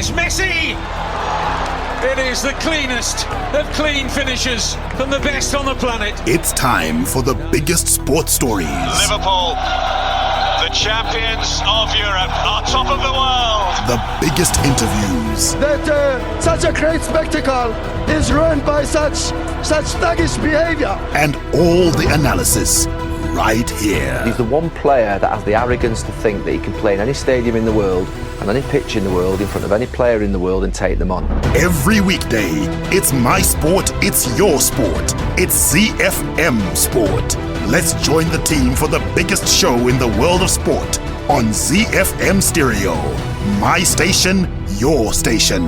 It's Messi! It is the cleanest of clean finishes from the best on the planet. It's time for the biggest sports stories. Liverpool, the champions of Europe, on top of the world. The biggest interviews. That such a great spectacle is ruined by such thuggish behavior. And all the analysis right here. He's the one player that has the arrogance to think that he can play in any stadium in the world and any pitch in the world in front of any player in the world and take them on. Every weekday, it's my sport, it's your sport. It's ZiFM Sport. Let's join the team for the biggest show in the world of sport on ZiFM Stereo. My station, your station.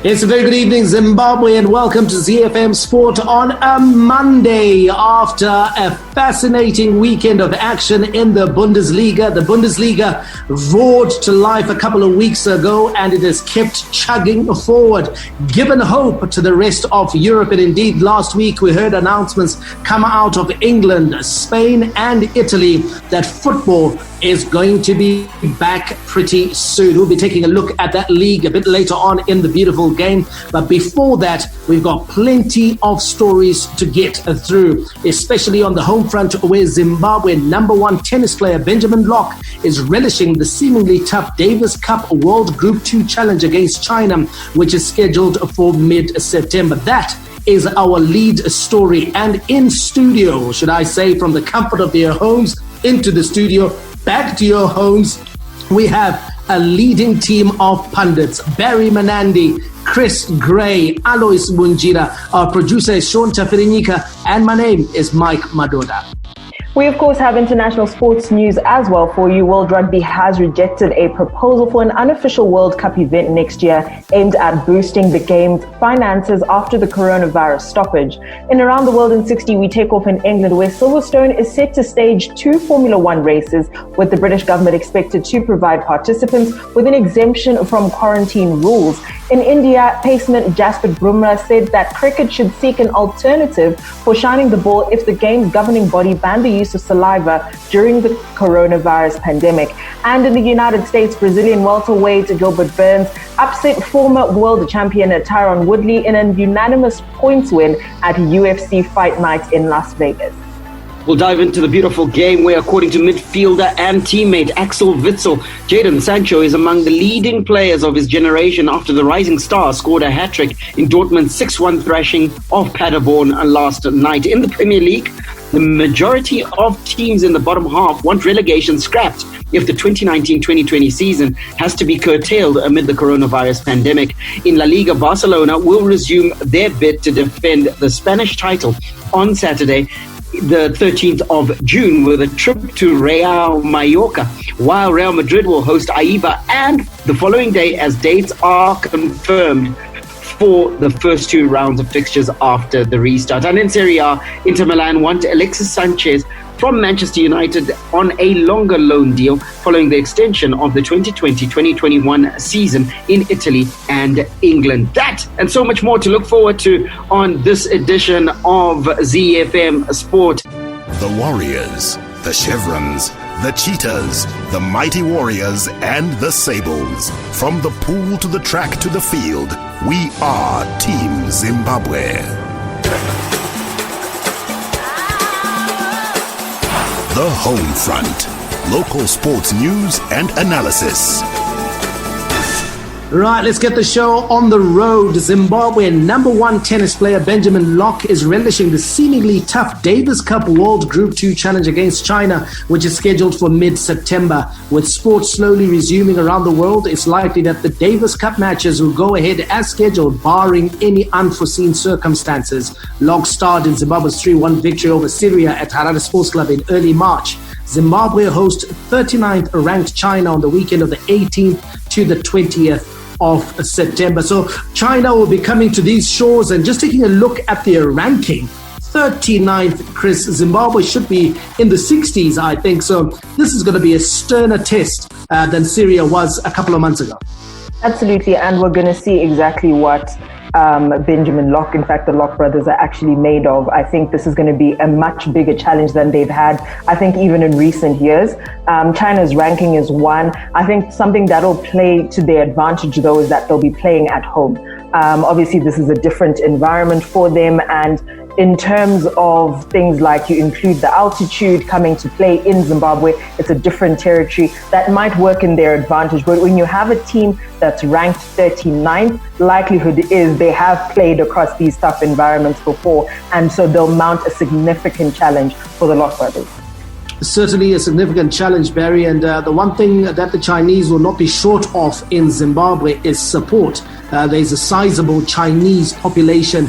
It's a very good evening, Zimbabwe, and welcome to ZiFM Sport on a Monday after a fascinating weekend of action in the Bundesliga. The Bundesliga roared to life a couple of weeks ago, and it has kept chugging forward, given hope to the rest of Europe. And indeed, last week we heard announcements come out of England, Spain, and Italy that football is going to be back pretty soon. We'll be taking a look at that league a bit later on in the beautiful game. But before that, we've got plenty of stories to get through, especially on the home front where Zimbabwe number one tennis player Benjamin Locke is relishing the seemingly tough Davis Cup World Group 2 challenge against China, which is scheduled for mid-September. That is our lead story. And in studio, should I say, from the comfort of their homes into the studio, back to your homes, we have a leading team of pundits. Barry Manandi, Chris Gray, Alois Munjira, our producer is Sean Tafirinika, and my name is Mike Madoda. We, of course, have international sports news as well for you. World Rugby has rejected a proposal for an unofficial World Cup event next year aimed at boosting the game's finances after the coronavirus stoppage. In Around the World in 60, we take off in England, where Silverstone is set to stage 2 Formula One races, with the British government expected to provide participants with an exemption from quarantine rules. In India, paceman Jasprit Bumrah said that cricket should seek an alternative for shining the ball if the game's governing body banned the use of saliva during the coronavirus pandemic. And in the United States, Brazilian welterweight Gilbert Burns upset former world champion Tyron Woodley in a unanimous points win at UFC Fight Night in Las Vegas. We'll dive into the beautiful game where, according to midfielder and teammate Axel Witsel, Jadon Sancho is among the leading players of his generation after the rising star scored a hat-trick in Dortmund's 6-1 thrashing of Paderborn last night. In the Premier League, the majority of teams in the bottom half want relegation scrapped if the 2019-2020 season has to be curtailed amid the coronavirus pandemic. In La Liga, Barcelona will resume their bid to defend the Spanish title on Saturday, the 13th of June, with a trip to Real Mallorca, while Real Madrid will host Aiba, and the following day as dates are confirmed for the first 2 rounds of fixtures after the restart. And in Serie A, Inter Milan want Alexis Sanchez from Manchester United on a longer loan deal following the extension of the 2020-2021 season in Italy and England. That and so much more to look forward to on this edition of ZiFM Sport. The Warriors, the Chevrons, the Cheetahs, the Mighty Warriors, and the Sables. From the pool to the track to the field, we are Team Zimbabwe. The Home Front. Local sports news and analysis. Right, let's get the show on the road. Zimbabwe number one tennis player Benjamin Locke is relishing the seemingly tough Davis Cup World Group 2 challenge against China, which is scheduled for mid-September. With sports slowly resuming around the world, it's likely that the Davis Cup matches will go ahead as scheduled, barring any unforeseen circumstances. Locke starred in Zimbabwe's 3-1 victory over Syria at Harare Sports Club in early March. Zimbabwe host 39th ranked China on the weekend of the 18th to the 20th of September. So China will be coming to these shores, and just taking a look at their ranking, 39th, Chris, Zimbabwe should be in the 60s, I think. So this is going to be a sterner test than Syria was a couple of months ago. Absolutely, and we're going to see exactly what Benjamin Locke. In fact, the Locke brothers are actually made of. I think this is going to be a much bigger challenge than they've had, I think, even in recent years. China's ranking is 1. I think something that'll play to their advantage, though, is that they'll be playing at home. Obviously, this is a different environment for them, and in terms of things like you include the altitude coming to play in Zimbabwe, it's a different territory that might work in their advantage. But when you have a team that's ranked 39th, likelihood is they have played across these tough environments before, and so they'll mount a significant challenge for the Locke brothers. Certainly a significant challenge, Barry, and the one thing that the Chinese will not be short of in Zimbabwe is support. There's a sizable Chinese population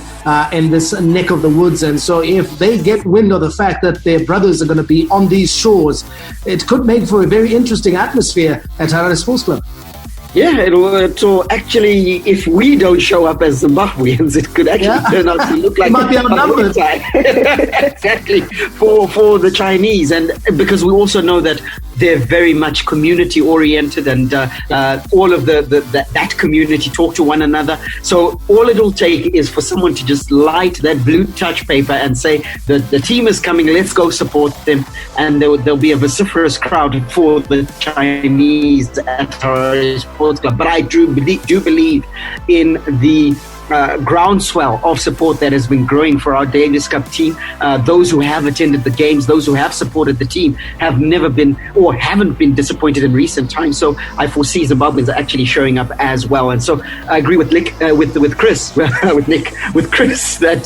in this neck of the woods, and so if they get wind of the fact that their brothers are going to be on these shores, it could make for a very interesting atmosphere at Harare Sports Club. Yeah, so actually, if we don't show up as Zimbabweans, it could actually turn out to look like it might be outnumbered. Exactly, for the Chinese, and because we also know that they're very much community oriented, and all of that community talk to one another. So all it'll take is for someone to just light that blue touch paper and say that the team is coming, let's go support them, and there'll be a vociferous crowd for the Chinese at our sports club. But I do believe in the groundswell of support that has been growing for our Davis Cup team. Those who have attended the games, those who have supported the team, have never been or haven't been disappointed in recent times. So I foresee Zimbabweans actually showing up as well. And so I agree with Nick, with Chris, with Chris, that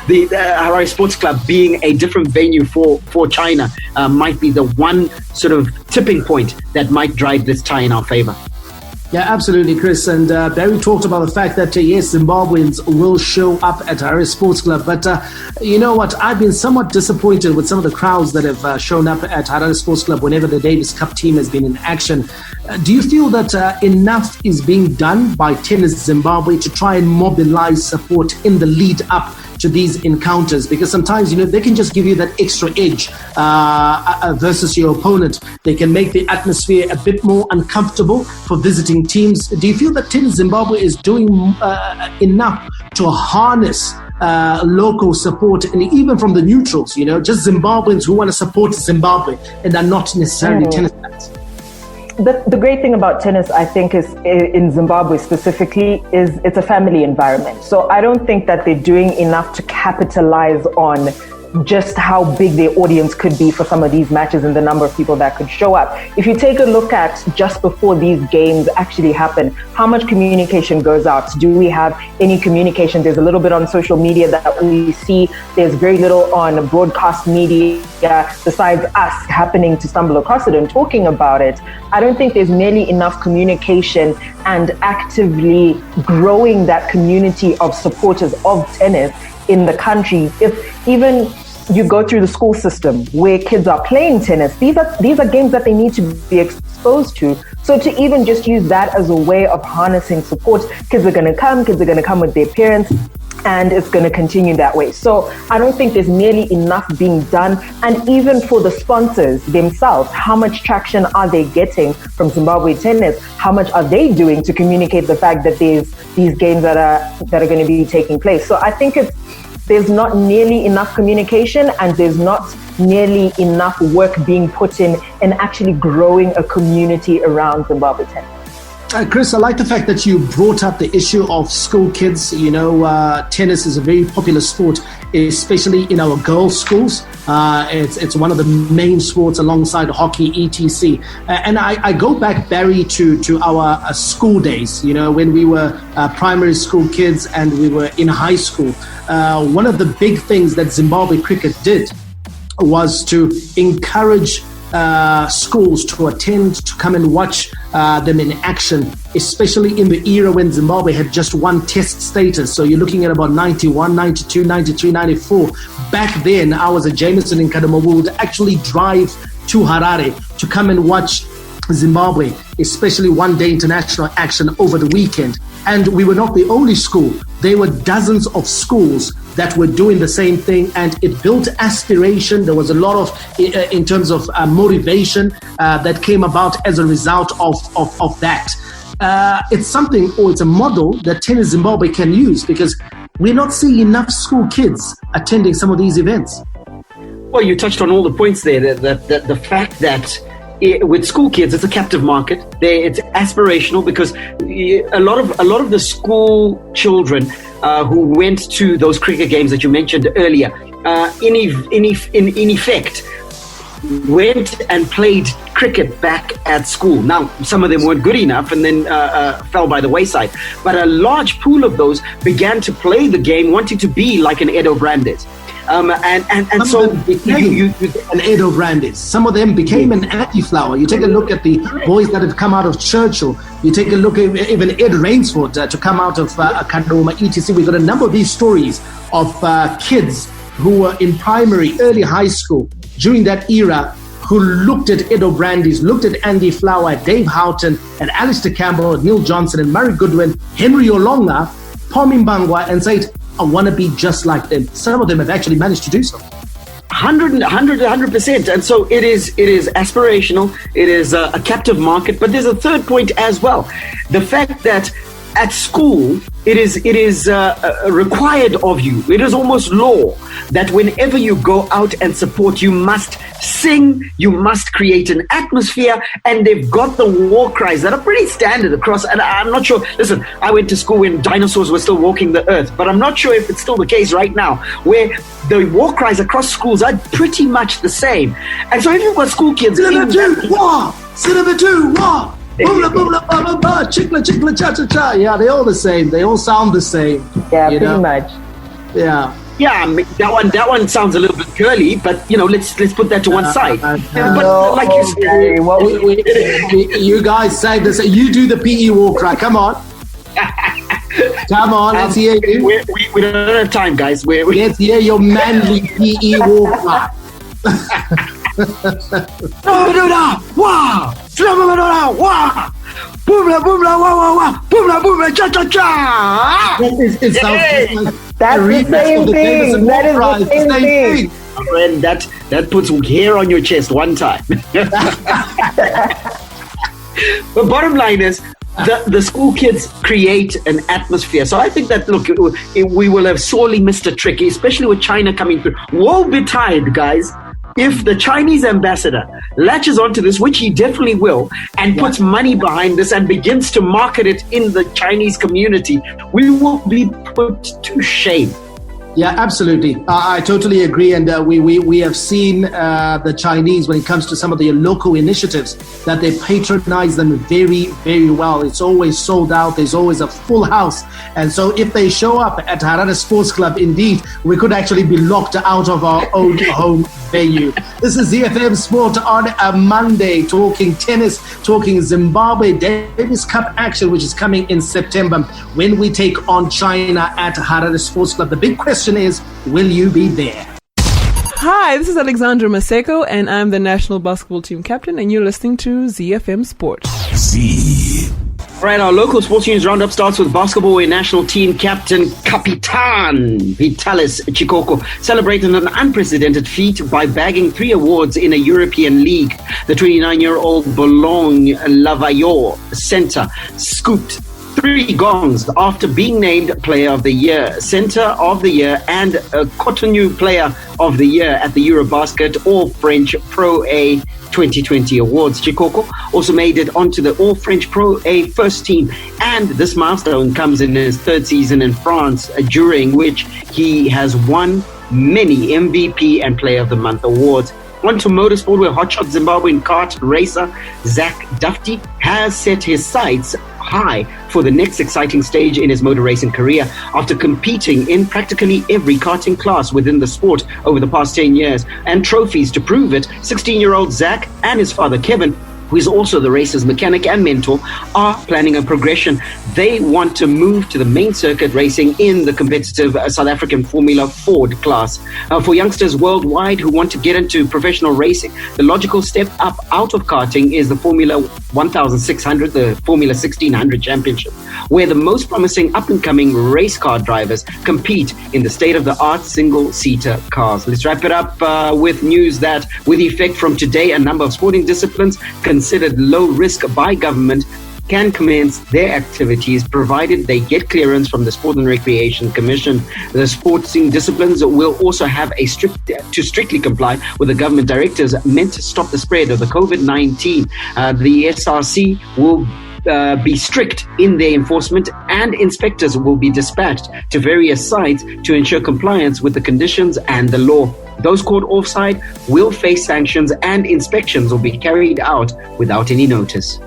the Harare Sports Club being a different venue for China might be the one sort of tipping point that might drive this tie in our favor. Yeah, absolutely, Chris. And Barry talked about the fact that, yes, Zimbabweans will show up at Harare Sports Club. But you know what? I've been somewhat disappointed with some of the crowds that have shown up at Harare Sports Club whenever the Davis Cup team has been in action. Do you feel that enough is being done by Tennis Zimbabwe to try and mobilize support in the lead up to these encounters? Because sometimes, they can just give you that extra edge versus your opponent. They can make the atmosphere a bit more uncomfortable for visiting teams. Do you feel that Tennis Zimbabwe is doing enough to harness local support, and even from the neutrals, just Zimbabweans who want to support Zimbabwe and are not necessarily tennis fans? The great thing about tennis, I think, is in Zimbabwe specifically, is it's a family environment. So I don't think that they're doing enough to capitalize on just how big their audience could be for some of these matches and the number of people that could show up. If you take a look at just before these games actually happen, how much communication goes out? Do we have any communication? There's a little bit on social media that we see. There's very little on broadcast media besides us happening to stumble across it and talking about it. I don't think there's nearly enough communication and actively growing that community of supporters of tennis in the country. If even you go through the school system where kids are playing tennis, these are games that they need to be exposed to. So to even just use that as a way of harnessing support, kids are going to come with their parents, and it's going to continue that way. So I don't think there's nearly enough being done. And even for the sponsors themselves, how much traction are they getting from Zimbabwe Tennis? How much are they doing to communicate the fact that there's these games that are going to be taking place? So I think there's not nearly enough communication, and there's not nearly enough work being put in actually growing a community around Zimbabwe Tennis. Chris, I like the fact that you brought up the issue of school kids. Tennis is a very popular sport, especially in our girls' schools. It's one of the main sports alongside hockey, etc. And I go back, Barry, to our school days, when we were primary school kids and we were in high school. One of the big things that Zimbabwe cricket did was to encourage schools to attend, to come and watch them in action, especially in the era when Zimbabwe had just one test status. So you're looking at about 91, 92, 93, 94. Back then, I was at Jameson in Kadama. We would actually drive to Harare to come and watch Zimbabwe, especially one-day international action over the weekend. And we were not the only school. There were dozens of schools that were doing the same thing, and it built aspiration. There was a lot of, in terms of motivation that came about as a result of that. it's something, or it's a model that Tennis Zimbabwe can use, because we're not seeing enough school kids attending some of these events. Well, you touched on all the points there. The fact that with school kids, it's a captive market. It's aspirational, because a lot of the school children who went to those cricket games that you mentioned earlier, in effect, went and played cricket back at school. Now, some of them weren't good enough and then fell by the wayside. But a large pool of those began to play the game, wanting to be like an Edo Brandes. And so became an Edo Brandes. Some of them became an anti-flower. You take a look at the boys that have come out of Churchill. You take a look at even Ed Rainsford to come out of Kadoma, etc. We've got a number of these stories of kids who were in primary, early high school during that era, who looked at Edo Brandes, looked at Andy Flower, Dave Houghton, and Alistair Campbell, Neil Johnson, and Murray Goodwin, Henry Olonga, Pomi Mbangwa, and said, I want to be just like them. Some of them have actually managed to do so. 100%. And so it is aspirational. It is a captive market. But there's a third point as well. The fact that at school, it is required of you. It is almost law that whenever you go out and support, you must sing, you must create an atmosphere, and they've got the war cries that are pretty standard across. And I'm not sure, listen, I went to school when dinosaurs were still walking the earth, but I'm not sure if it's still the case right now, where the war cries across schools are pretty much the same. And so if you've got school kids... Boomla, boomla, ba, ba, ba, chikla, chikla, cha, cha, cha. Yeah, they're all the same. They all sound the same. Yeah, pretty much. Yeah. Yeah, that one sounds a little bit girly, but let's put that to one side. But like you said, you guys say this. You do the PE war cry. Come on. Come on, let's hear you. We don't have time, guys. Let's hear your manly PE war cry. Wow! Boomla, boomla, wah, wah, wah, boomla, boomla, cha, cha, cha. That's the same thing. That is the same thing. My friend, that puts hair on your chest one time. But bottom line is, the school kids create an atmosphere. So I think that, look, we will have sorely missed a trick, especially with China coming through. Woe betide, guys, if the Chinese ambassador latches onto this, which he definitely will, and puts money behind this and begins to market it in the Chinese community, we will be put to shame. Yeah, absolutely. I totally agree. And we have seen the Chinese, when it comes to some of their local initiatives, that they patronize them very, very well. It's always sold out. There's always a full house. And so if they show up at Harare Sports Club, indeed, we could actually be locked out of our own home venue. This is ZiFM Sport on a Monday, talking tennis, talking Zimbabwe Davis Cup action, which is coming in September when we take on China at Harare Sports Club. The big question is, will you be there? Hi, this is Alexandra Maseko, and I'm the national basketball team captain, and you're listening to ZiFM Sport. Right, our local sports news roundup starts with basketball, where national team captain Kapitan Vitalis Chikoko celebrated an unprecedented feat by bagging 3 awards in a European league. The 29-year-old Boulogne Lavayor center scooped 3 gongs after being named Player of the Year, Center of the Year, and Cotonou Player of the Year at the Eurobasket All-French Pro A 2020 Awards. Chikoko also made it onto the All-French Pro A first team, and this milestone comes in his 3rd season in France, during which he has won many MVP and Player of the Month awards. On to motorsport, where hotshot Zimbabwean kart racer Zach Dufty has set his sights high for the next exciting stage in his motor racing career. After competing in practically every karting class within the sport over the past 10 years and trophies to prove it, 16-year-old Zach and his father Kevin, who is also the racer's mechanic and mentor, are planning a progression. They want to move to the main circuit racing in the competitive South African Formula Ford class. For youngsters worldwide who want to get into professional racing, the logical step up out of karting is the Formula 1600, the Formula 1600 Championship, where the most promising up-and-coming race car drivers compete in the state-of-the-art single-seater cars. Let's wrap it up with news that, with effect from today, a number of sporting disciplines considered low risk by government can commence their activities provided they get clearance from the Sport and Recreation Commission. The sporting disciplines will also have to strictly comply with the government directives meant to stop the spread of the COVID-19. The SRC will be strict in their enforcement, and inspectors will be dispatched to various sites to ensure compliance with the conditions and the law. Those caught offside will face sanctions, and inspections will be carried out without any notice.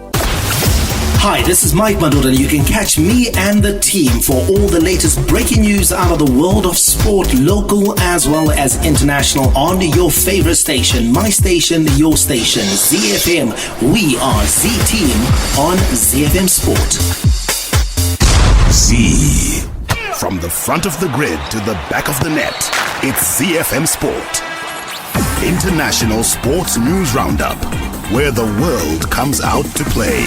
Hi, this is Mike Madoda, and you can catch me and the team for all the latest breaking news out of the world of sport, local as well as international, on your favorite station, my station, your station, ZFM. We are Z-Team on ZFM Sport. Z. From the front of the grid to the back of the net, it's ZFM Sport. International Sports News Roundup, where the world comes out to play.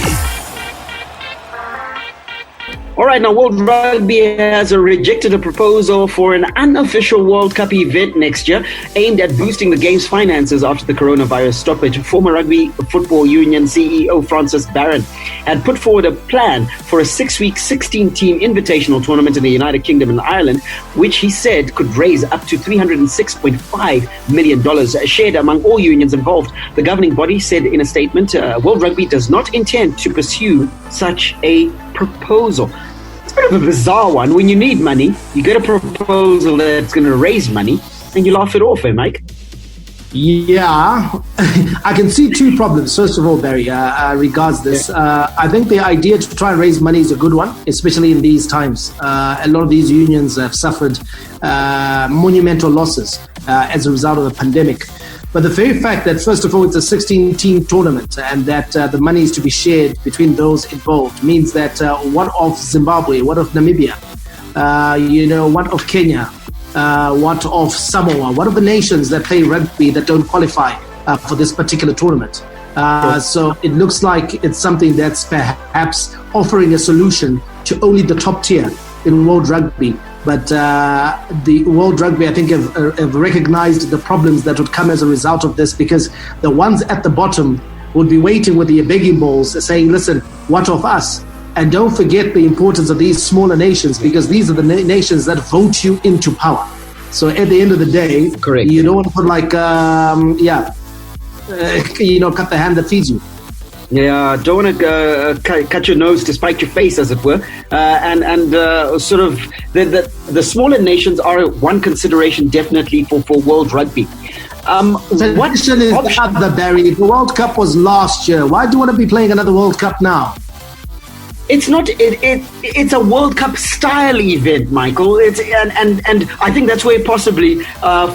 All right, now World Rugby has rejected a proposal for an unofficial World Cup event next year aimed at boosting the game's finances after the coronavirus stoppage. Former Rugby Football Union CEO Francis Barron had put forward a plan for a 6-week, 16-team invitational tournament in the United Kingdom and Ireland, which he said could raise up to $306.5 million, shared among all unions involved. The governing body said in a statement, World Rugby does not intend to pursue such a proposal. It's a bit of a bizarre one. When you need money, you get a proposal that's going to raise money, and you laugh it off, Mike? Yeah, I can see two problems. First of all, Barry, regards this. I think the idea to try and raise money is a good one, especially in these times. A lot of these unions have suffered monumental losses as a result of the pandemic. But the very fact that, first of all, it's a 16-team tournament and that the money is to be shared between those involved means that what of Zimbabwe, what of Namibia, what of Kenya, what of Samoa, what of the nations that play rugby that don't qualify for this particular tournament? So it looks like it's something that's perhaps offering a solution to only the top tier in World Rugby. But the World Rugby, I think, have recognized the problems that would come as a result of this, because the ones at the bottom would be waiting with the begging bowls saying, listen, what of us? And don't forget the importance of these smaller nations, because these are the nations that vote you into power. So at the end of the day, correct, you don't want to put cut the hand that feeds you. Yeah, don't want to cut your nose to spite your face, as it were. Sort of the smaller nations are one consideration definitely for World Rugby. The question is Barry. The World Cup was last year. Why do you want to be playing another World Cup now? It's not. It's a World Cup style event, Michael. And I think that's where possibly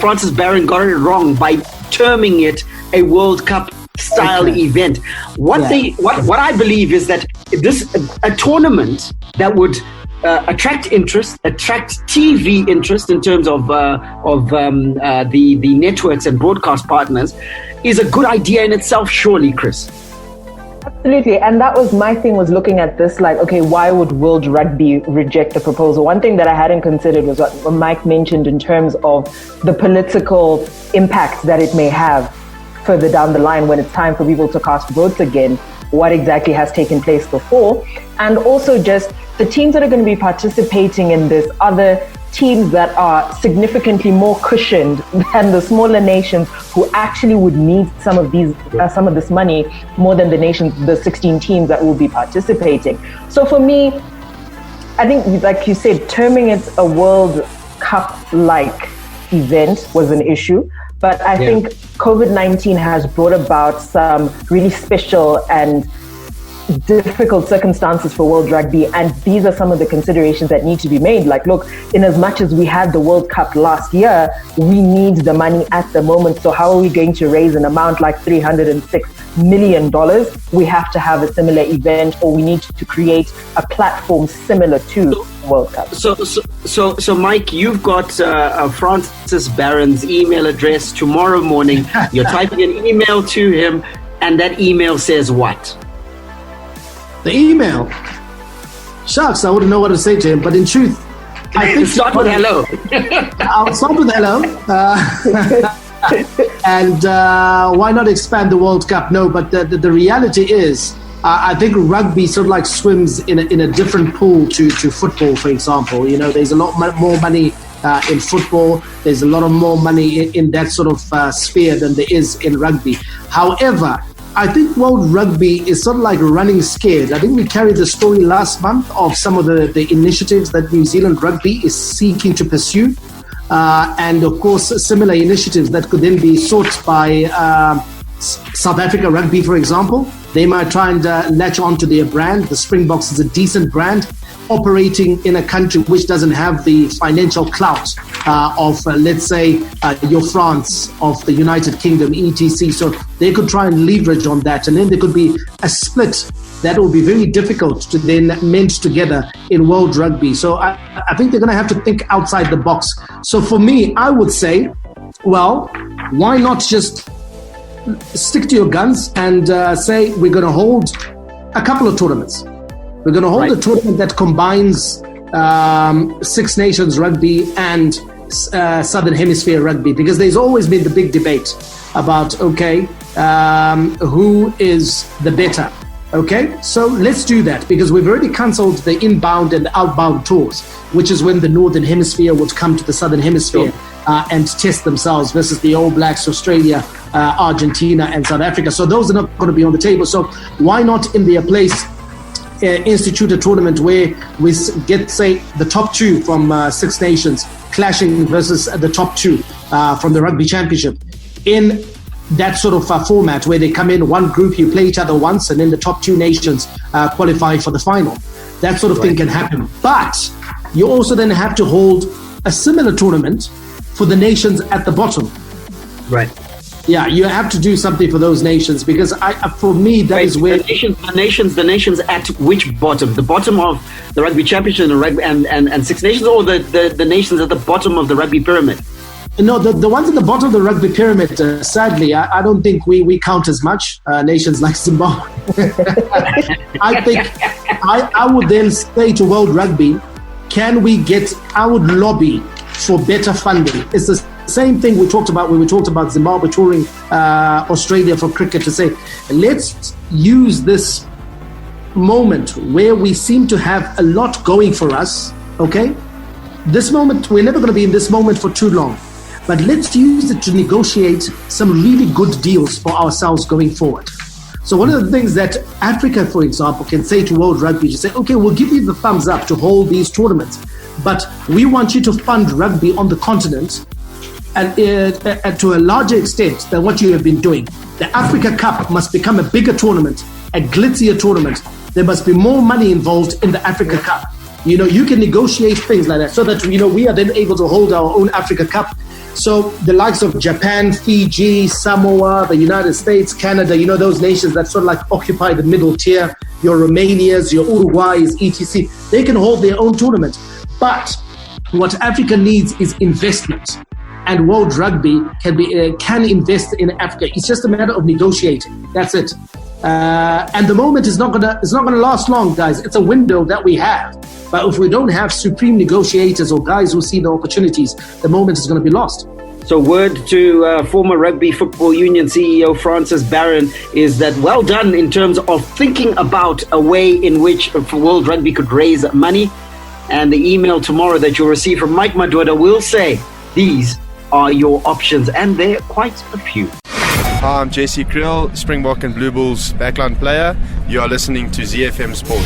Francis Barron got it wrong by terming it a World Cup style event. What I believe is that a tournament that would attract interest, attract TV interest in terms of the networks and broadcast partners is a good idea in itself, surely, Chris. Absolutely, and that was my thing, was looking at this like, okay, why would World Rugby reject the proposal? One thing that I hadn't considered was what Mike mentioned in terms of the political impact that it may have further down the line when it's time for people to cast votes again, what exactly has taken place before, and also just the teams that are going to be participating in this are the teams that are significantly more cushioned than the smaller nations who actually would need some of this money more than the 16 teams that will be participating. So for me, I think, like you said, terming it a World Cup-like event was an issue. But I think COVID-19 has brought about some really special and difficult circumstances for World Rugby, and these are some of the considerations that need to be made. Like, look, in as much as we had the World Cup last year, we need the money at the moment. So how are we going to raise an amount like $306 million? We have to have a similar event, or we need to create a platform similar to World Cup. So Mike, you've got Francis Barron's email address. Tomorrow morning, you're typing an email to him, and that email says what? The email? Shucks, I wouldn't know what to say to him, but in truth, I think start with hello. I'll start with hello. And why not expand the World Cup? No, but the reality is I think rugby sort of like swims in a different pool to football, for example. You know, there's a lot more money in football. There's a lot of more money in that sort of sphere than there is in rugby. However, I think World Rugby is sort of like running scared. I think we carried the story last month of some of the initiatives that New Zealand Rugby is seeking to pursue. And of course, similar initiatives that could then be sought by South Africa Rugby, for example. They might try and latch onto their brand. The Springboks is a decent brand, operating in a country which doesn't have the financial clout of, let's say, your France, of the United Kingdom, etc. So they could try and leverage on that. And then there could be a split that will be very difficult to then mend together in World Rugby. So I think they're going to have to think outside the box. So for me, I would say, well, why not just stick to your guns and say we're going to hold a couple of tournaments. We're going to hold a tournament that combines Six Nations rugby and Southern Hemisphere rugby, because there's always been the big debate about, who is the better? Okay, so let's do that, because we've already cancelled the inbound and outbound tours, which is when the Northern Hemisphere would come to the Southern Hemisphere and test themselves versus the All Blacks, Australia, Argentina and South Africa. So those are not going to be on the table. So why not in their place institute a tournament where we get, say, the top two from Six Nations clashing versus the top two from the Rugby Championship in that sort of format where they come in one group, you play each other once, and then the top two nations qualify for the final. That sort of thing can happen. But you also then have to hold a similar tournament for the nations at the bottom. Right. Yeah, you have to do something for those nations, because for me, that is where the nations at which bottom? The bottom of the Rugby Championship and Six Nations, or the nations at the bottom of the rugby pyramid? No, the ones at the bottom of the rugby pyramid, sadly, I don't think we count as much. Nations like Zimbabwe. I think I would then say to World Rugby, I would lobby for better funding. It's the same thing we talked about when we talked about Zimbabwe touring Australia for cricket, to say, let's use this moment where we seem to have a lot going for us, okay? This moment, we're never going to be in this moment for too long. But let's use it to negotiate some really good deals for ourselves going forward. So one of the things that Africa, for example, can say to World Rugby is say, okay, we'll give you the thumbs up to hold these tournaments, but we want you to fund rugby on the continent and to a larger extent than what you have been doing. The Africa Cup must become a bigger tournament, a glitzier tournament. There must be more money involved in the Africa Cup. You know, you can negotiate things like that so that, we are then able to hold our own Africa Cup. So the likes of Japan, Fiji, Samoa, the United States, Canada, those nations that sort of like occupy the middle tier, your Romanias, your Uruguays, etc., they can hold their own tournament. But what Africa needs is investment. And World Rugby can invest in Africa. It's just a matter of negotiating. That's it. And the moment is not gonna last long, guys. It's a window that we have. But if we don't have supreme negotiators or guys who see the opportunities, the moment is going to be lost. So word to former Rugby Football Union CEO Francis Barron is that well done in terms of thinking about a way in which World Rugby could raise money. And the email tomorrow that you'll receive from Mike Madwada will say, these are your options. And there are quite a few. Hi, I'm JC Krill, Springbok and Blue Bulls backline player. You are listening to ZiFM Sport.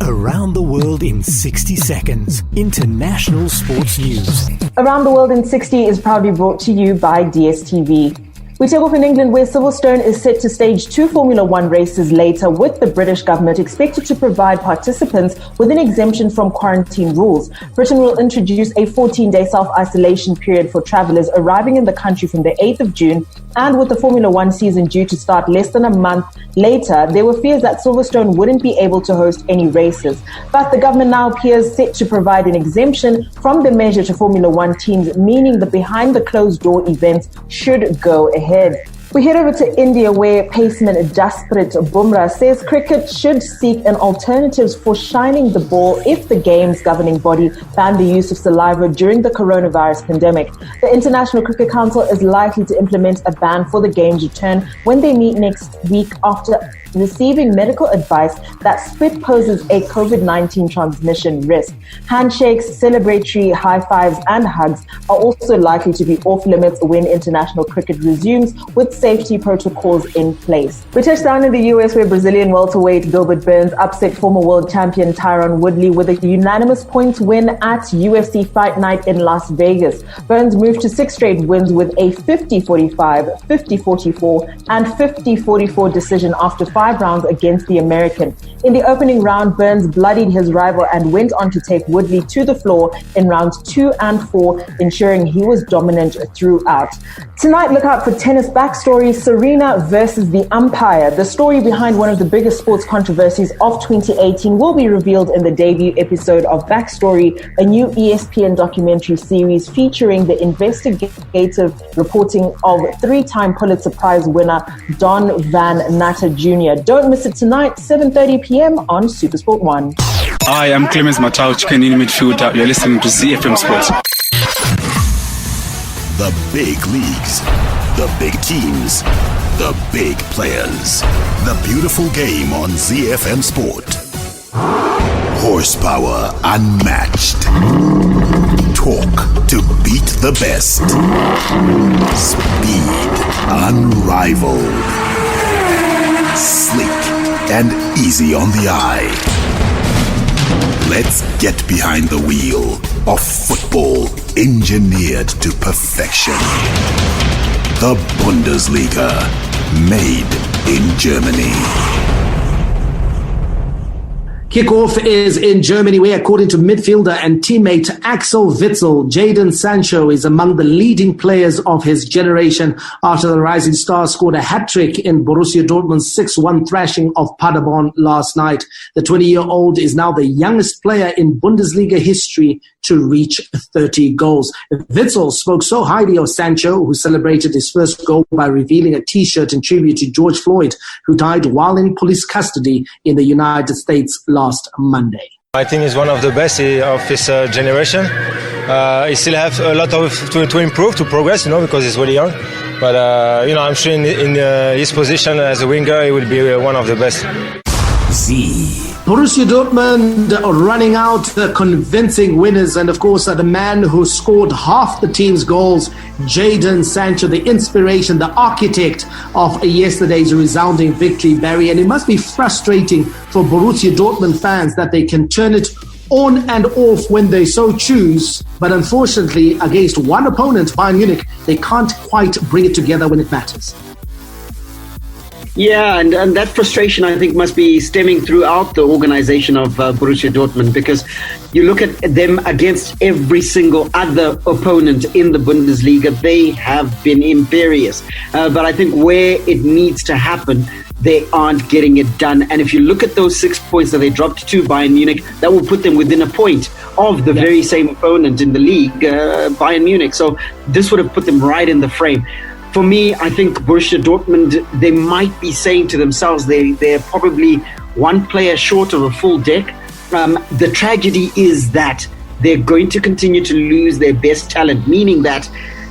Around the world in 60 seconds. International sports news. Around the World in 60 is proudly brought to you by DSTV. We take off in England, where Silverstone is set to stage 2 Formula One races later, with the British government expected to provide participants with an exemption from quarantine rules. Britain will introduce a 14-day self-isolation period for travellers arriving in the country from the 8th of June. And with the Formula One season due to start less than a month later, there were fears that Silverstone wouldn't be able to host any races. But the government now appears set to provide an exemption from the measure to Formula One teams, meaning the behind-the-closed-door events should go ahead. We head over to India, where paceman Jasprit Bumrah says cricket should seek an alternative for shining the ball if the game's governing body banned the use of saliva during the coronavirus pandemic. The International Cricket Council is likely to implement a ban for the game's return when they meet next week after receiving medical advice that spit poses a COVID-19 transmission risk. Handshakes, celebratory high fives and hugs are also likely to be off limits when international cricket resumes, with safety protocols in place. We touch down in the US, where Brazilian welterweight Gilbert Burns upset former world champion Tyron Woodley with a unanimous points win at UFC Fight Night in Las Vegas. Burns moved to 6 straight wins with a 50-45, 50-44 and 50-44 decision after 5 rounds against the American. In the opening round, Burns bloodied his rival and went on to take Woodley to the floor in rounds 2 and 4, ensuring he was dominant throughout. Tonight, look out for tennis backstory, Serena versus the umpire. The story behind one of the biggest sports controversies of 2018 will be revealed in the debut episode of Backstory, a new ESPN documentary series featuring the investigative reporting of 3-time Pulitzer Prize winner Don Van Natta Jr. Don't miss it tonight, 7:30 p.m. on Supersport 1. Hi, I'm Clemens Matau, chicken in midfielder. You're listening to ZiFM Sport. The big leagues, the big teams, the big players. The beautiful game on ZiFM Sport. Horsepower unmatched. Torque to beat the best. Speed unrivaled. Sleek and easy on the eye. Let's get behind the wheel of football engineered to perfection. The Bundesliga, made in Germany. Kickoff is in Germany, where, according to midfielder and teammate Axel Witsel, Jadon Sancho is among the leading players of his generation after the rising star scored a hat-trick in Borussia Dortmund's 6-1 thrashing of Paderborn last night. The 20-year-old is now the youngest player in Bundesliga history to reach 30 goals. Witsel spoke so highly of Sancho, who celebrated his first goal by revealing a T-shirt in tribute to George Floyd, who died while in police custody in the United States last Monday. I think he's one of the best of his generation. He still have a lot to improve, to progress, because he's really young. But, I'm sure in his position as a winger, he will be one of the best. Borussia Dortmund running out convincing winners, and of course the man who scored half the team's goals, Jadon Sancho, the inspiration, the architect of yesterday's resounding victory, Barry. And it must be frustrating for Borussia Dortmund fans that they can turn it on and off when they so choose, but unfortunately against one opponent, Bayern Munich, they can't quite bring it together when it matters. Yeah, and that frustration, I think, must be stemming throughout the organization of Borussia Dortmund, because you look at them against every single other opponent in the Bundesliga, they have been imperious. But I think where it needs to happen, they aren't getting it done. And if you look at those 6 points that they dropped to Bayern Munich, that will put them within a point of the very same opponent in the league, Bayern Munich. So this would have put them right in the frame. For me, I think Borussia Dortmund, they might be saying to themselves they're probably one player short of a full deck. The tragedy is that they're going to continue to lose their best talent, meaning that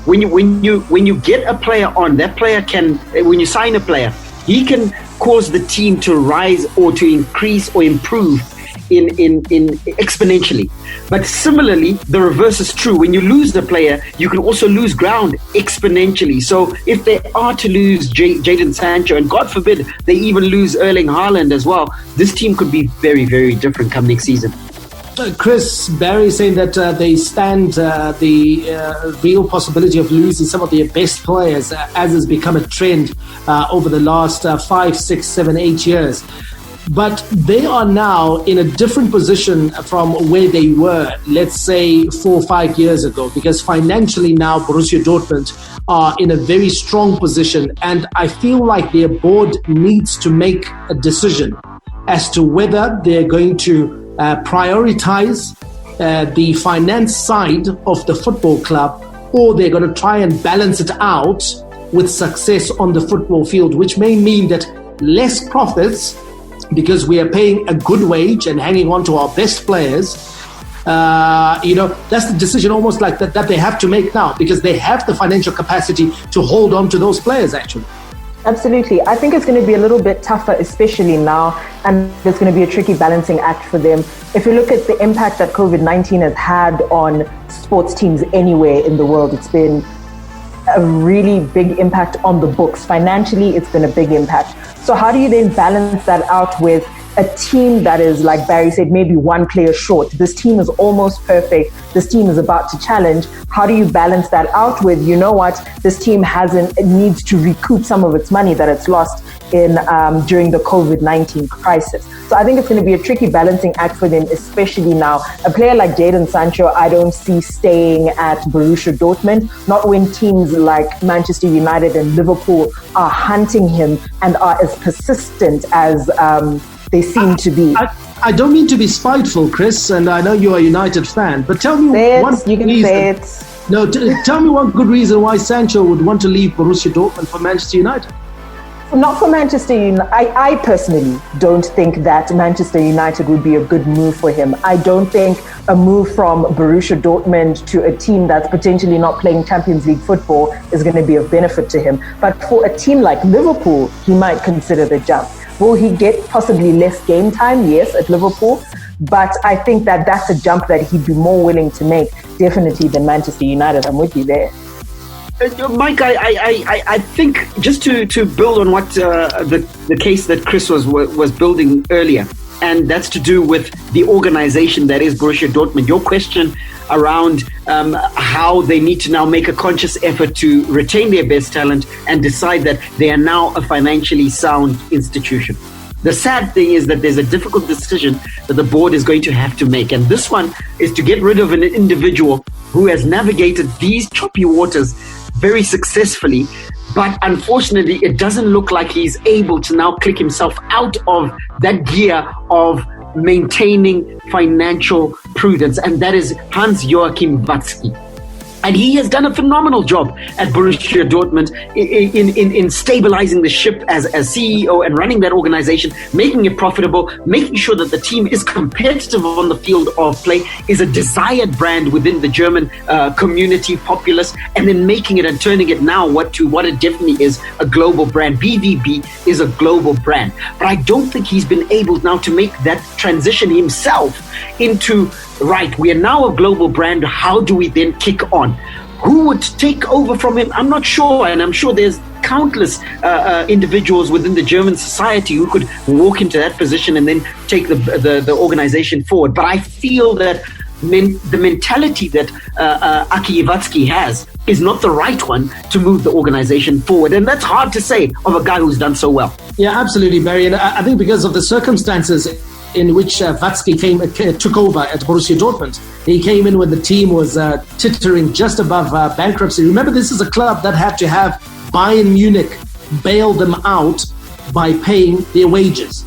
when you get a player on, that player can, when you sign a player, he can cause the team to rise or to increase or improve in exponentially. But similarly, the reverse is true. When you lose the player, you can also lose ground exponentially. So if they are to lose Jadon Sancho, and God forbid they even lose Erling Haaland as well, this team could be very, very different come next season. Chris, Barry saying that they stand the real possibility of losing some of their best players, as has become a trend over the last 5, 6, 7, 8 years. But they are now in a different position from where they were, let's say 4 or 5 years ago, because financially now Borussia Dortmund are in a very strong position, and I feel like their board needs to make a decision as to whether they're going to prioritize the finance side of the football club, or they're going to try and balance it out with success on the football field, which may mean that less profits, because we are paying a good wage and hanging on to our best players. That's the decision almost like that they have to make now, because they have the financial capacity to hold on to those players, actually. Absolutely. I think it's going to be a little bit tougher, especially now, and there's going to be a tricky balancing act for them. If you look at the impact that COVID-19 has had on sports teams anywhere in the world, it's been a really big impact on the books. Financially, it's been a big impact. So how do you then balance that out with a team that is, like Barry said, maybe one player short? This team is almost perfect. This team is about to challenge. How do you balance that out with, you know what, this team it needs to recoup some of its money that it's lost in during the COVID-19 crisis. So I think it's going to be a tricky balancing act for them, especially now. A player like Jadon Sancho, I don't see staying at Borussia Dortmund, not when teams like Manchester United and Liverpool are hunting him and are as persistent as they seem to be. I don't mean to be spiteful, Chris, and I know you're a United fan, but tell me one reason. No, tell me one good reason why Sancho would want to leave Borussia Dortmund for Manchester United. Not for Manchester United. I personally don't think that Manchester United would be a good move for him. I don't think a move from Borussia Dortmund to a team that's potentially not playing Champions League football is going to be of benefit to him. But for a team like Liverpool, he might consider the jump. Will he get possibly less game time? Yes, at Liverpool. But I think that that's a jump that he'd be more willing to make, definitely, than Manchester United. I'm with you there. Mike, I think just to build on what the case that Chris was building earlier, and that's to do with the organization that is Borussia Dortmund. Your question around how they need to now make a conscious effort to retain their best talent and decide that they are now a financially sound institution. The sad thing is that there's a difficult decision that the board is going to have to make. And this one is to get rid of an individual who has navigated these choppy waters very successfully. But unfortunately, it doesn't look like he's able to now click himself out of that gear of maintaining financial prudence. And that is Hans-Joachim Watzke. And he has done a phenomenal job at Borussia Dortmund in stabilizing the ship as CEO and running that organization, making it profitable, making sure that the team is competitive on the field of play, is a desired brand within the German community populace, and then making it and turning it now what it definitely is, a global brand. BVB is a global brand. But I don't think he's been able now to make that transition himself into, right, we are now a global brand. How do we then kick on? Who would take over from him? I'm not sure. And I'm sure there's countless individuals within the German society who could walk into that position and then take the organization forward. But I feel that the mentality that Aki Watzke has is not the right one to move the organization forward. And that's hard to say of a guy who's done so well. Yeah, absolutely, Barry. And I think because of the circumstances in which Watzke took over at Borussia Dortmund. He came in when the team was tittering just above bankruptcy. Remember, this is a club that had to have Bayern Munich bail them out by paying their wages.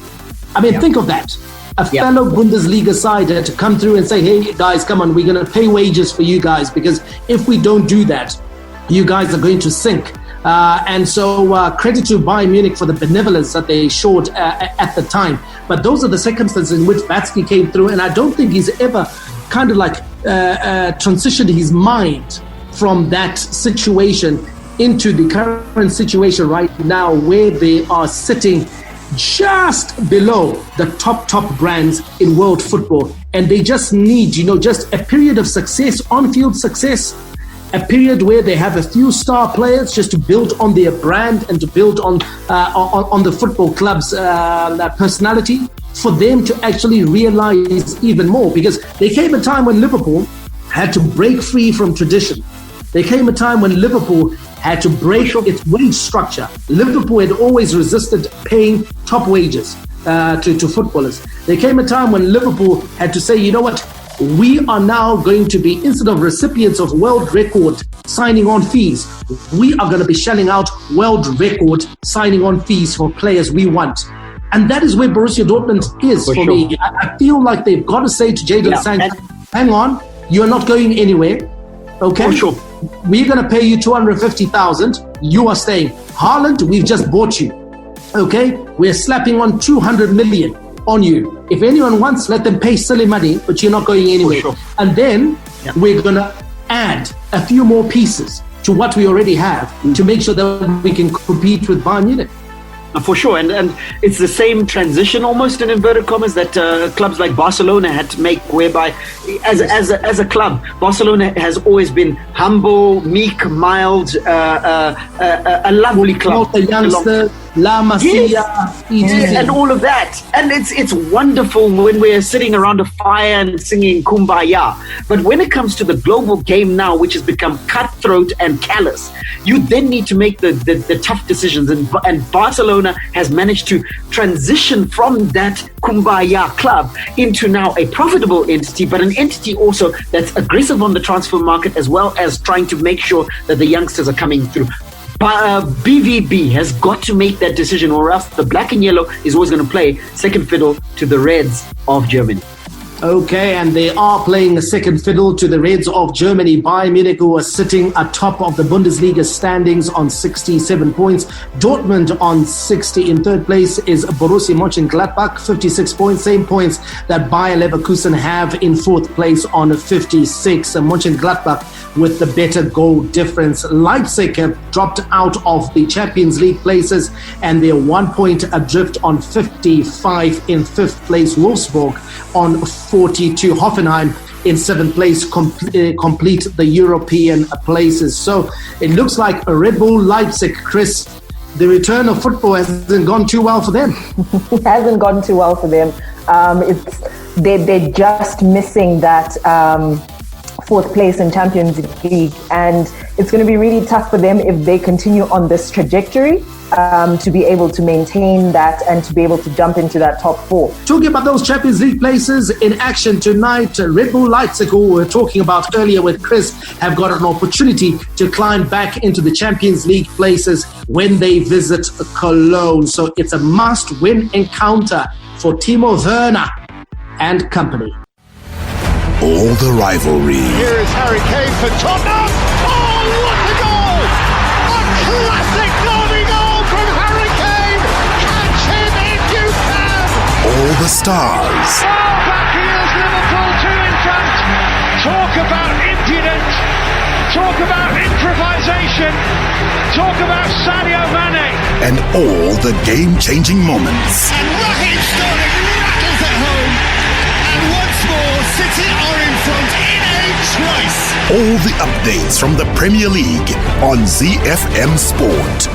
I mean, think of that. A fellow Bundesliga side had to come through and say, hey, guys, come on, we're going to pay wages for you guys, because if we don't do that, you guys are going to sink. And so credit to Bayern Munich for the benevolence that they showed at the time. But those are the circumstances in which Watzke came through. And I don't think he's ever kind of like transitioned his mind from that situation into the current situation right now, where they are sitting just below the top brands in world football. And they just need, just a period of success, on-field success, a period where they have a few star players just to build on their brand and to build on the football club's personality, for them to actually realize even more. Because there came a time when Liverpool had to break free from tradition. There came a time when Liverpool had to break its wage structure. Liverpool had always resisted paying top wages to footballers. There came a time when Liverpool had to say, you know what? We are now going to be, instead of recipients of world record signing on fees, we are going to be shelling out world record signing on fees for players we want. And that is where Borussia Dortmund is for me. I feel like they've got to say to Jadon Sancho, hang on, you're not going anywhere. Okay? For sure. We're going to pay you 250,000. You are staying. Haaland, we've just bought you. Okay? We're slapping on 200 million. On you. If anyone wants, let them pay silly money, but you're not going anywhere. Sure. And then we're going to add a few more pieces to what we already have to make sure that we can compete with Bayern Munich. For sure, and it's the same transition almost in inverted commas that clubs like Barcelona had to make, whereby as a club, Barcelona has always been humble, meek, mild, a lovely club. The youngsters, La Masia, yes, and all of that. And it's wonderful when we're sitting around a fire and singing Kumbaya. But when it comes to the global game now, which has become cutthroat and callous, you then need to make the tough decisions. And Barcelona has managed to transition from that Kumbaya club into now a profitable entity, but an entity also that's aggressive on the transfer market, as well as trying to make sure that the youngsters are coming through. BVB has got to make that decision, or else the black and yellow is always going to play second fiddle to the Reds of Germany. Okay, and they are playing a second fiddle to the Reds of Germany. Bayern Munich, who are sitting atop of the Bundesliga standings on 67 points. Dortmund on 60. In third place is Borussia Mönchengladbach, 56 points. Same points that Bayer Leverkusen have in fourth place on 56. Mönchengladbach with the better goal difference. Leipzig have dropped out of the Champions League places, and they're 1 point adrift on 55 in fifth place. Wolfsburg on 42. Hoffenheim in seventh place complete the European places. So it looks like a Red Bull Leipzig, Chris, the return of football hasn't gone too well for them. It hasn't gone too well for them. They're just missing that fourth place in Champions League, and it's going to be really tough for them if they continue on this trajectory to be able to maintain that and to be able to jump into that top four. Talking about those Champions League places in action tonight, Red Bull Leipzig, who we were talking about earlier with Chris, have got an opportunity to climb back into the Champions League places when they visit Cologne. So it's a must-win encounter for Timo Werner and company. All the rivalry. Here is Harry Kane for Tottenham. Oh, what a goal! A classic derby goal from Harry Kane. Catch him if you can. All the stars. Oh, back he is, Liverpool 2 in front. Talk about impudence. Talk about improvisation. Talk about Sadio Mane. And all the game-changing moments. And Raheem Sterling rattles at home. And once more, City are in front in a trice. All the updates from the Premier League on ZiFM Sport.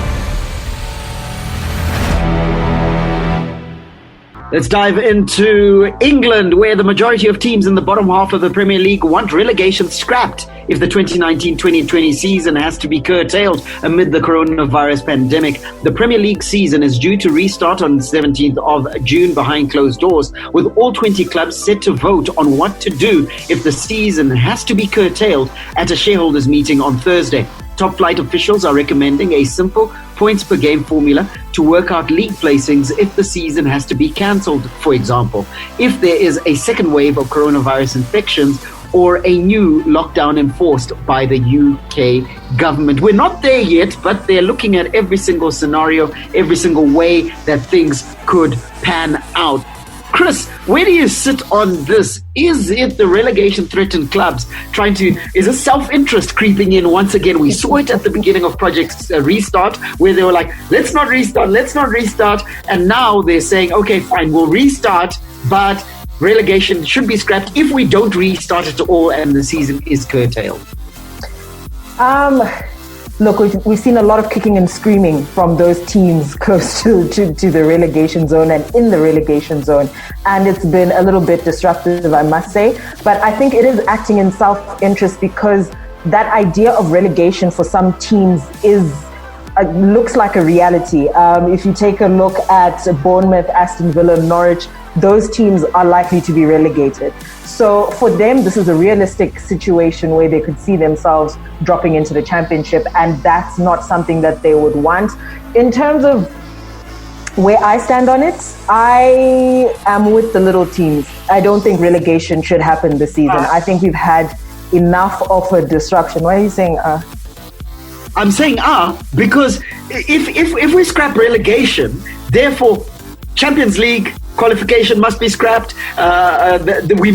Let's dive into England, where the majority of teams in the bottom half of the Premier League want relegation scrapped if the 2019-2020 season has to be curtailed amid the coronavirus pandemic. The Premier League season is due to restart on the 17th of June behind closed doors, with all 20 clubs set to vote on what to do if the season has to be curtailed at a shareholders meeting on Thursday. Top flight officials are recommending a simple points per game formula to work out league placings if the season has to be cancelled, for example, if there is a second wave of coronavirus infections or a new lockdown enforced by the UK government. We're not there yet, but they're looking at every single scenario, every single way that things could pan out. Chris, where do you sit on this? Is it the relegation threatened clubs is a self-interest creeping in once again? We saw it at the beginning of Project Restart, where they were like, let's not restart. And now they're saying, okay, fine, we'll restart, but relegation should be scrapped if we don't restart it at all and the season is curtailed. Look, we've seen a lot of kicking and screaming from those teams close to the relegation zone and in the relegation zone. And it's been a little bit disruptive, I must say. But I think it is acting in self-interest, because that idea of relegation for some teams looks like a reality. If you take a look at Bournemouth, Aston Villa, Norwich, those teams are likely to be relegated. So for them, this is a realistic situation where they could see themselves dropping into the championship, and that's not something that they would want. In terms of where I stand on it, I am with the little teams. I don't think relegation should happen this season. I think we've had enough of a disruption. Why are you saying I'm saying because if we scrap relegation, therefore Champions League, qualification must be scrapped. We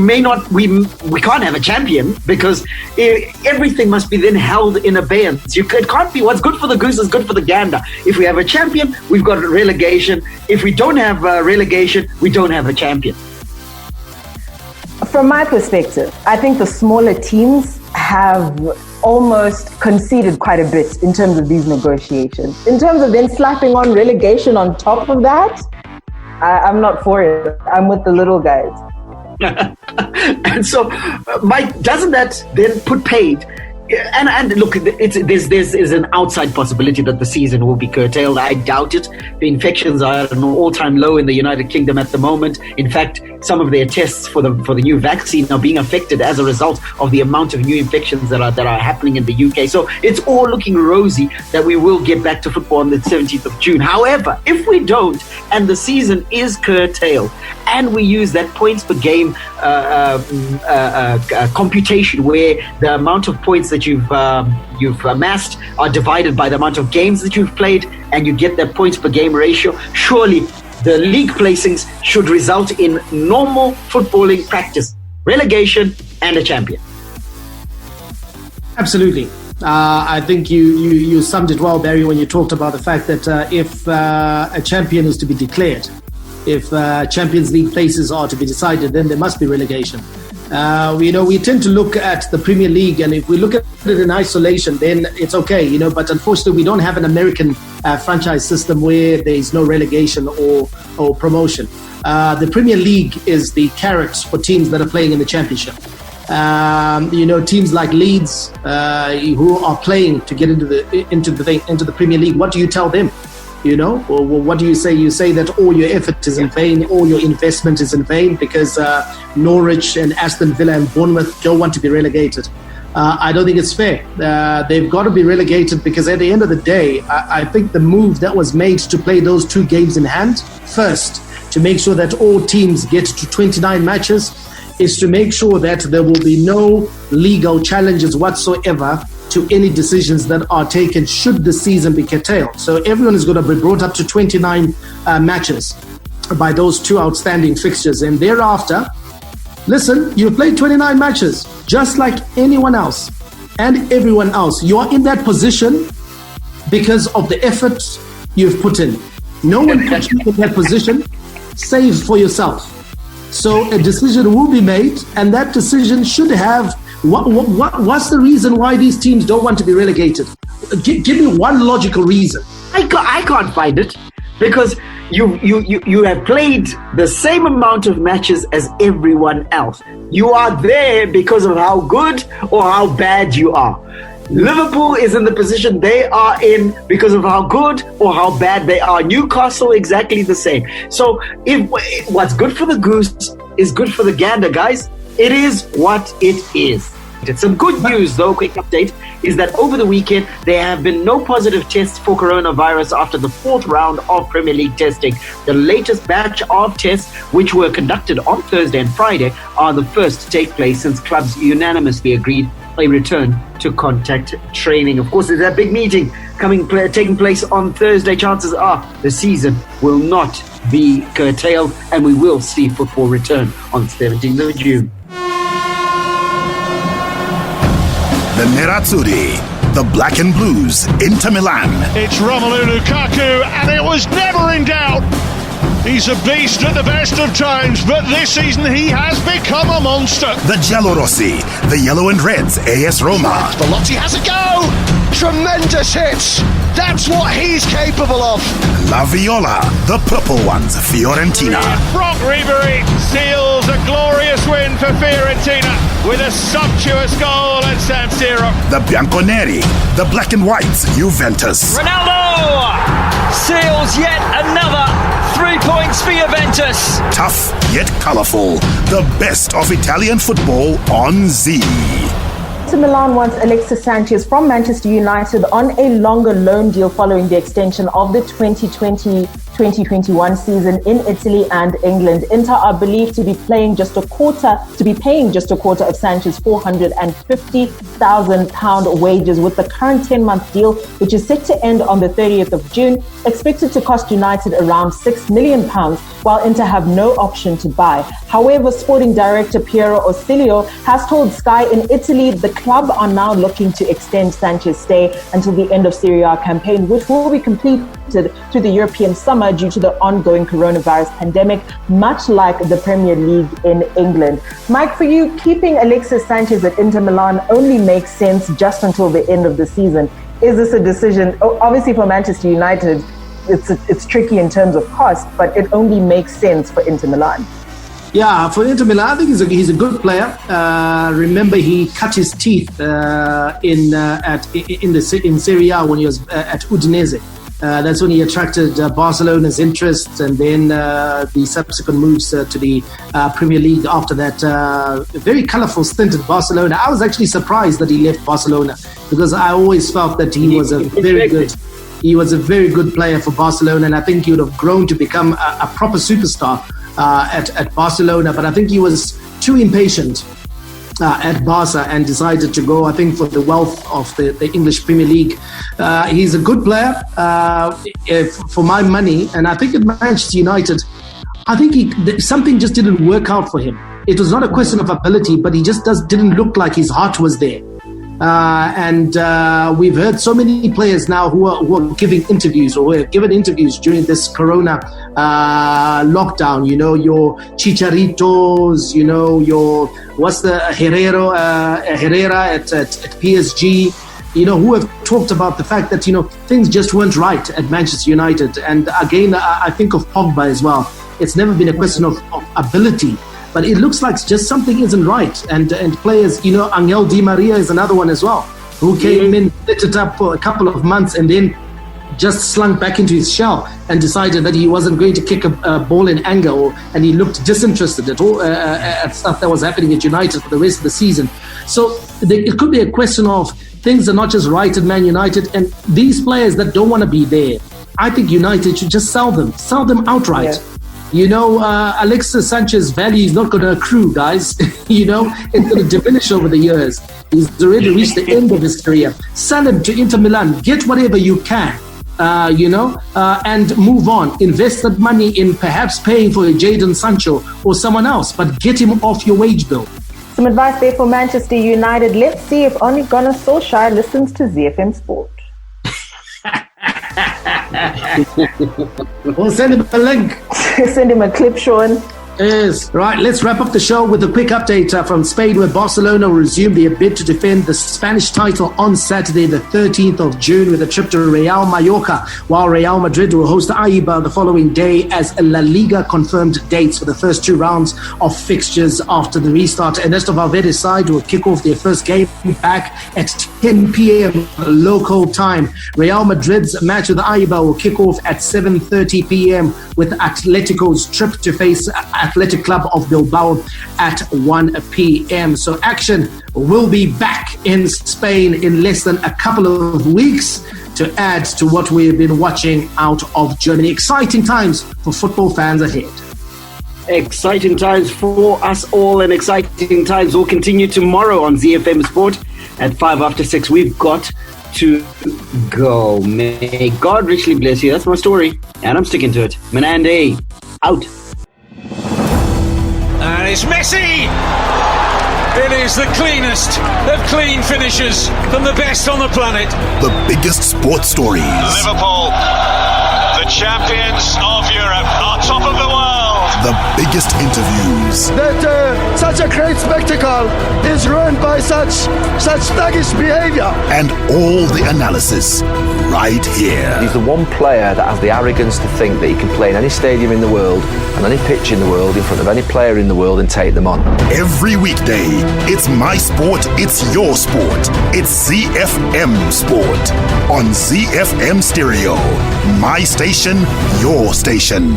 can't have a champion because everything must be then held in abeyance. It can't be what's good for the goose is good for the gander. If we have a champion, we've got relegation. If we don't have relegation, we don't have a champion. From my perspective, I think the smaller teams have almost conceded quite a bit in terms of these negotiations. In terms of then slapping on relegation on top of that, I'm not for it. I'm with the little guys. And so, Mike, doesn't that then put paid? And look, there's an outside possibility that the season will be curtailed. I doubt it. The infections are at an all-time low in the United Kingdom at the moment. In fact, some of their tests for the new vaccine are being affected as a result of the amount of new infections that are happening in the UK. So it's all looking rosy that we will get back to football on the 17th of June. However, if we don't, and the season is curtailed, and we use that points per game computation where the amount of points that you've amassed are divided by the amount of games that you've played, and you get that points per game ratio, surely the league placings should result in normal footballing practice, relegation and a champion. Absolutely. I think you summed it well, Barry, when you talked about the fact that if a champion is to be declared, if Champions League places are to be decided, then there must be relegation. We tend to look at the Premier League, and if we look at it in isolation, then it's okay, but unfortunately we don't have an American franchise system where there is no relegation or promotion. The Premier League is the carrot for teams that are playing in the Championship. Teams like Leeds who are playing to get into the Premier League, what do you tell them? Or what do you say? You say that all your effort is in vain, all your investment is in vain because Norwich and Aston Villa and Bournemouth don't want to be relegated. I don't think it's fair. They've got to be relegated because at the end of the day, I think the move that was made to play those two games in hand first, to make sure that all teams get to 29 matches, is to make sure that there will be no legal challenges whatsoever to any decisions that are taken should the season be curtailed. So everyone is going to be brought up to 29 matches by those two outstanding fixtures. And thereafter, listen, you played 29 matches, just like anyone else and everyone else. You're in that position because of the effort you've put in. No one put you in that position, save for yourself. So a decision will be made, and that decision should have what's the reason why these teams don't want to be relegated? Give me one logical reason. I can't find it, because you have played the same amount of matches as everyone else. You are there because of how good or how bad you are. Liverpool is in the position they are in because of how good or how bad they are. Newcastle, exactly the same. So if what's good for the goose is good for the gander, guys, it is what it is. Some good news, though, quick update, is that over the weekend, there have been no positive tests for coronavirus after the 4th round of Premier League testing. The latest batch of tests, which were conducted on Thursday and Friday, are the first to take place since clubs unanimously agreed a return to contact training. Of course, there's that big meeting taking place on Thursday. Chances are the season will not be curtailed, and we will see football return on 17th of June. The Nerazzurri, the Black and Blues, Inter Milan. It's Romelu Lukaku, and it was never in doubt. He's a beast at the best of times, but this season he has become a monster. The Giallorossi, the Yellow and Reds, AS Roma. Belotti has a go! Tremendous hits! That's what he's capable of! La Viola, the Purple Ones, Fiorentina. Brock Ribery seals a glorious win for Fiorentina with a sumptuous goal at San Siro. The Bianconeri, the Black and Whites, Juventus. Ronaldo seals yet another 3 points for Juventus. Tough yet colourful. The best of Italian football on Z. Inter Milan wants Alexis Sanchez from Manchester United on a longer loan deal following the extension of the 2020-21 2021 season in Italy and England. Inter are believed to be paying just a quarter of Sanchez's £450,000 wages, with the current 10-month deal, which is set to end on the 30th of June, expected to cost United around £6 million, while Inter have no option to buy. However, sporting director Piero Osilio has told Sky in Italy the club are now looking to extend Sanchez's stay until the end of Serie A campaign, which will be completed through the European summer due to the ongoing coronavirus pandemic, much like the Premier League in England. Mike, for you, keeping Alexis Sanchez at Inter Milan only makes sense just until the end of the season. Is this a decision, obviously for Manchester United, it's tricky in terms of cost, but it only makes sense for Inter Milan? Yeah, for Inter Milan, I think he's a good player. Remember, he cut his teeth in Serie A when he was at Udinese. That's when he attracted Barcelona's interest, and then the subsequent moves to the Premier League after that. A very colourful stint at Barcelona. I was actually surprised that he left Barcelona, because I always felt that he was a very good player for Barcelona, and I think he would have grown to become a proper superstar at Barcelona. But I think he was too impatient at Barca and decided to go, I think, for the wealth of the English Premier League. He's a good player for my money, and I think at Manchester United, I think something just didn't work out for him. It was not a question of ability, but he just didn't look like his heart was there. And we've heard so many players now who are giving interviews, or who have given interviews during this corona lockdown. You know, your Chicharitos, you know, your Herrera at PSG, you know, who have talked about the fact that, you know, things just weren't right at Manchester United. And again, I think of Pogba as well. It's never been a question of ability, but it looks like just something isn't right. And players, you know, Angel Di Maria is another one as well, who came in, lit it up for a couple of months, and then just slunk back into his shell and decided that he wasn't going to kick a ball in anger, and he looked disinterested at all at stuff that was happening at United for the rest of the season. So it could be a question of things are not just right at Man United, and these players that don't want to be there, I think United should just sell them outright. Yeah. You know, Alexis Sanchez's value is not going to accrue, guys. You know, it's going to diminish over the years. He's already reached the end of his career. Sell him to Inter Milan. Get whatever you can, and move on. Invest that money in perhaps paying for a Jadon Sancho or someone else, but get him off your wage bill. Some advice there for Manchester United. Let's see if Ole Gunnar Solskjaer listens to ZiFM Sport. We'll send him a link. Send him a clip, Sean. Yes. Right, let's wrap up the show with a quick update from Spain, where Barcelona will resume their bid to defend the Spanish title on Saturday, the 13th of June, with a trip to Real Mallorca, while Real Madrid will host Eibar the following day, as La Liga confirmed dates for the first two rounds of fixtures after the restart. Ernesto Valverde's side will kick off their first game back at 10 p.m. local time. Real Madrid's match with Eibar will kick off at 7:30 p.m. with Atletico's trip to face Athletic Club of Bilbao at 1 p.m. So action will be back in Spain in less than a couple of weeks, to add to what we've been watching out of Germany. Exciting times for football fans ahead. Exciting times for us all, and exciting times will continue tomorrow on ZiFM Sport at 6:05. We've got to go. May God richly bless you. That's my story, and I'm sticking to it. Menande, out. And it's Messi! It is the cleanest of clean finishes from the best on the planet. The biggest sports stories. Liverpool, the champions of Europe, are top of the world. The biggest interviews. That such a great spectacle is ruined by such thuggish behavior. And all the analysis right here. He's the one player that has the arrogance to think that he can play in any stadium in the world and any pitch in the world in front of any player in the world and take them on. Every weekday, it's my sport, it's your sport. It's ZiFM Sport on ZiFM Stereo. My station, your station.